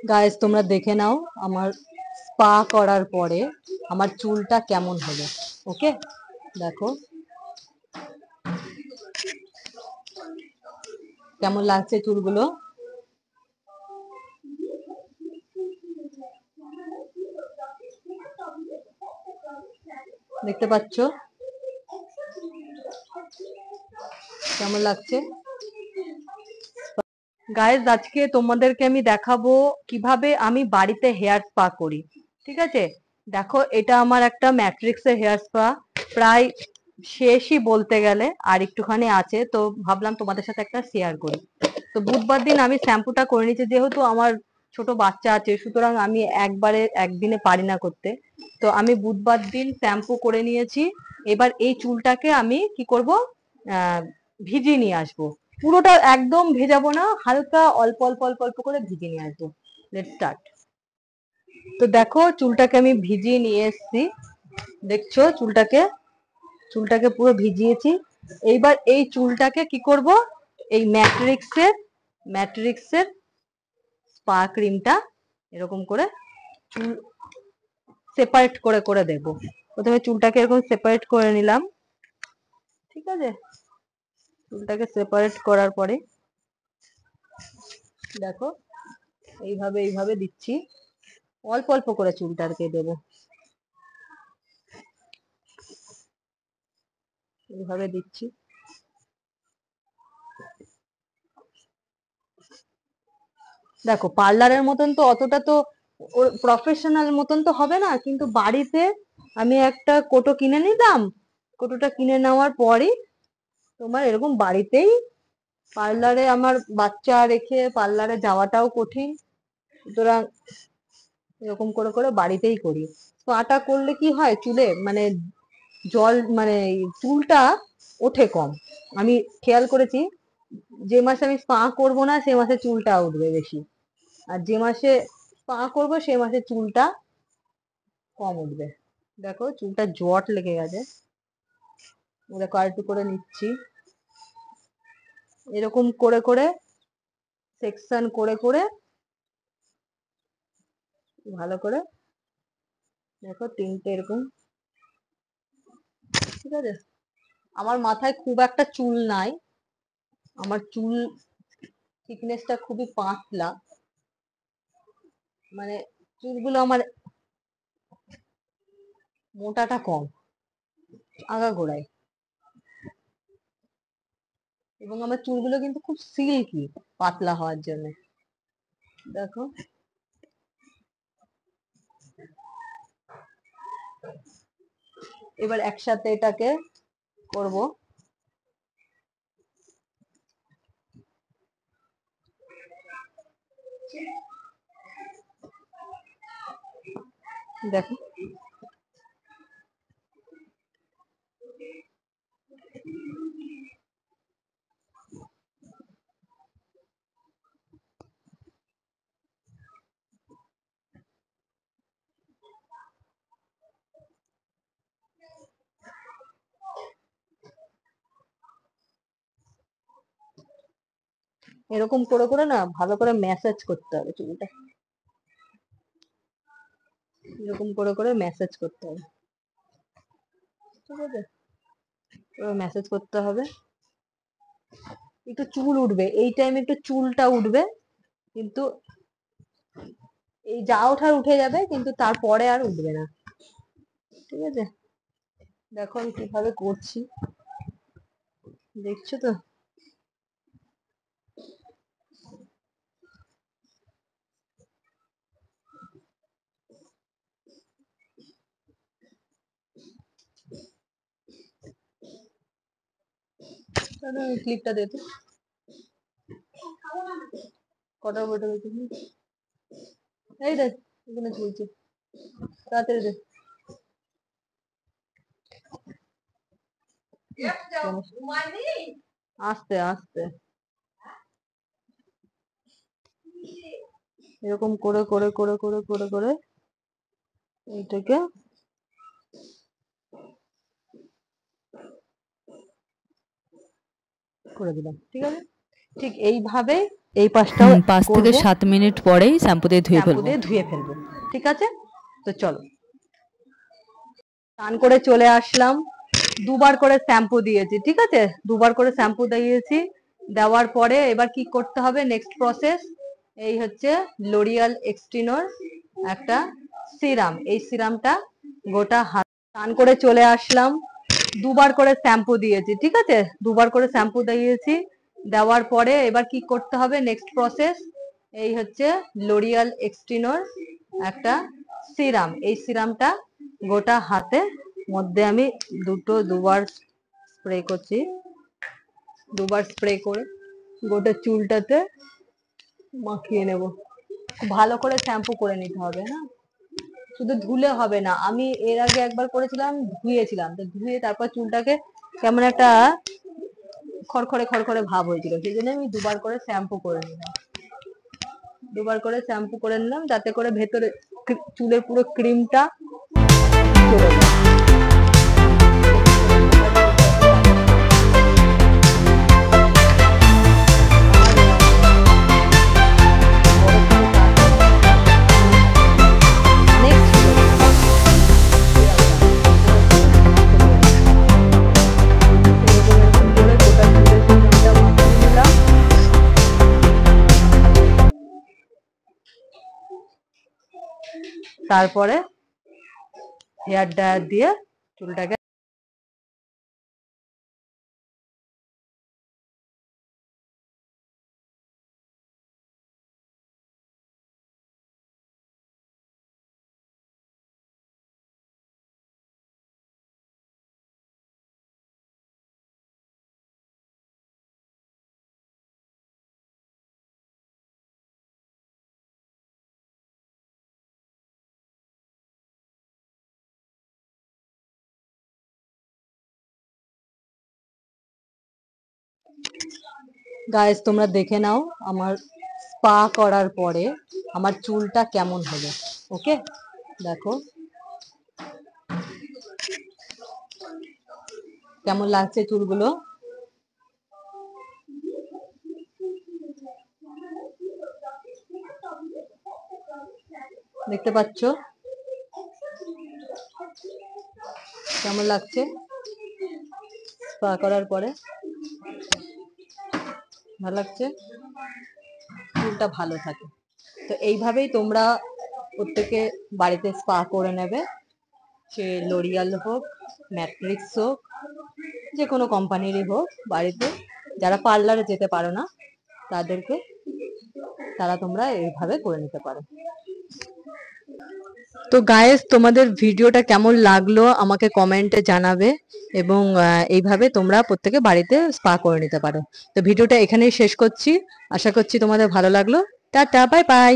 Guys তোমরা দেখে নাও আমার স্পা করার পরে আমার চুলটা কেমন হলো। ওকে, দেখো কেমন লাগছে চুলগুলো। দেখতে পাচ্ছ কেমন লাগছে। গাইস আজকে তোমাদেরকে আমি দেখাবো কিভাবে আমি বাড়িতে হেয়ার স্পা করি। ঠিক আছে, দেখো এটা আমার একটা ম্যাট্রিক্সের হেয়ার স্পা, প্রায় শেষই বলতে গেলে, আর একটুখানি আছে, তো ভাবলাম তোমাদের সাথে একটা শেয়ার করি। তো বুধবার দিন আমি শ্যাম্পুটা করে নিয়েছি, যেহেতু আমার ছোট বাচ্চা আছে সুতরাং আমি একদিনে পারি না করতে। তো আমি বুধবার দিন শ্যাম্পু করে নিয়েছি। এবার এই চুলটাকে আমি কি করব, ভিজিয়ে নিয়ে আসবো। পুরোটা একদম ভেজাবো না, হালকা অল্প অল্প অল্প অল্প করে ভিজিয়ে নিয়ে আসবো। Let's start. তো দেখো চুলটাকে আমি ভিজিয়ে নিয়ে এসেছি, দেখছো চুলটাকে পুরো ভিজিয়েছি। এইবার এই চুলটাকে কি করব, এই ম্যাট্রিক্সের স্পা ক্রিমটা এরকম করে চুল সেপারেট করে করে দেব। প্রথমে চুলটাকে এরকম সেপারেট করে নিলাম। ঠিক আছে, চুলটাকে সেপারেট করার পরে দেখো এইভাবে এইভাবে দিচ্ছি, অল্প অল্প করে চুলটাকে দেবো, এইভাবে দিচ্ছি। দেখো পার্লারের মতন তো অতটা তো প্রফেশনাল মতন তো হবে না, কিন্তু বাড়িতে আমি একটা কোটো কিনে নিলাম। কোটোটা কিনে নেওয়ার পরই তোমার এরকম বাড়িতেই, পার্লারে আমার বাচ্চা রেখে পার্লারে যাওয়াটাও কঠিন, সুতরাং এরকম করে করে বাড়িতেই করি। স্পাটা করলে কি হয় চুলে, মানে জল মানে চুলটা ওঠে কম। আমি খেয়াল করেছি, যে মাসে আমি স্পা করবো না সে মাসে চুলটা উঠবে বেশি, আর যে মাসে স্পা করবো সে মাসে চুলটা কম উঠবে। দেখো চুলটা জট লেগে গেছে, দেখো আর একটু করে নিচ্ছি, এরকম করে করে সেকশন করে করে ভালো করে দেখো তিনটে এরকম। ঠিক আছে, আমার মাথায় খুব একটা চুল নাই, আমার চুল থিকনেসটা খুবই পাতলা, মানে চুলগুলো আমার মোটাটা কম আগাগোড়ায়, এবং আমার চুলগুলো কিন্তু খুব সিল্কি পাতলা হওয়ার জন্য। দেখো এবার একসাথে এটাকে করব। দেখো এরকম করে করে না ভালো করে ম্যাসাজ করতে হবে চুলটা, এরকম করে করে ম্যাসাজ করতে হবে। ঠিক আছে, ম্যাসাজ করতে হবে। একটু চুল উঠবে এই টাইমে, একটু চুলটা উঠবে, কিন্তু এই যা ওঠার উঠে যাবে, কিন্তু তারপরে আর উঠবে না। ঠিক আছে, দেখো আমি কিভাবে করছি, দেখছো তো। ক্লিপটা দে তো, কটা বটে দেখি, এই দেখ এখানে ঝুলছে, তাড়াতাড়ি দে। আস্তে আস্তে এরকম করে করে করে করে করে করে এইটাকে করে দিলাম। ঠিক আছে, ঠিক এইভাবে এই পাশটাও 5 থেকে 7 মিনিট পরেই শ্যাম্পু দিয়ে ধুয়ে শ্যাম্পু ফেলবো। দিয়ে ধুয়ে ফেলবো। ঠিক আছে, তো চলো। স্নান করে চলে আসলাম, দুবার করে শ্যাম্পু দিয়েছি। ঠিক আছে, দুবার করে শ্যাম্পু দিয়েছি। দেওয়ার পরে এবার কি করতে হবে, নেক্সট প্রসেস, এই হচ্ছে লরিয়াল এক্সটিনোর একটা সিরাম। এই সিরামটা গোটা হাত, স্নান করে চলে আসলাম, দুবার করে শ্যাম্পু দিয়েছি। ঠিক আছে, দুবার করে শ্যাম্পু দিয়েছি। দেওয়ার পরে এবার কি করতে হবে, নেক্সট প্রসেস, এই হচ্ছে লরিয়াল এক্সটিনোর একটা সিরাম। এই সিরামটা গোটা হাতে মধ্যে আমি দুবার স্প্রে করছি। দুবার স্প্রে করে গোটা চুলটাতে মাখিয়ে নেব। ভালো করে শ্যাম্পু করে নিতে হবে, না শুধু ধুলে হবে না। আমি এর আগে একবার করেছিলাম, ধুয়েছিলাম, তো ধুয়ে তারপর চুলটাকে কেমন একটা খড়খড়ে খড়খড়ে ভাব হয়েছিল, সেই জন্য আমি দুবার করে শ্যাম্পু করে নিলাম। দুবার করে শ্যাম্পু করে নিলাম যাতে করে ভেতরে চুলের পুরো ক্রিমটা চলে যায়। তারপরে হেয়ার ড্রায়ার দিয়ে চুলটাকে গাইস তোমরা দেখে নাও আমার স্পা করার পরে আমার চুলটা কেমন হলো। ওকে, দেখো কেমন লাগছে চুলগুলো। দেখতে পাচ্ছ কেমন লাগছে স্পা করার পরে? ভালো লাগছে, চুলটা ভালো থাকে। তো এইভাবেই তোমরা প্রত্যেকে বাড়িতে স্পা করে নেবে, সে লরিয়াল হোক, ম্যাট্রিক্স হোক, যে কোনো কোম্পানিরই হোক। বাড়িতে যারা পার্লারে যেতে পারো না তারা তোমরা এইভাবে করে নিতে পারো। তো গাইস তোমাদের ভিডিওটা কেমন লাগলো আমাকে কমেন্টে জানাবে, এবং এইভাবে তোমরা প্রত্যেকে বাড়িতে স্পা করে নিতে পারো। তো ভিডিওটা এখানেই শেষ করছি, আশা করছি তোমাদের ভালো লাগলো। Tata, bye bye.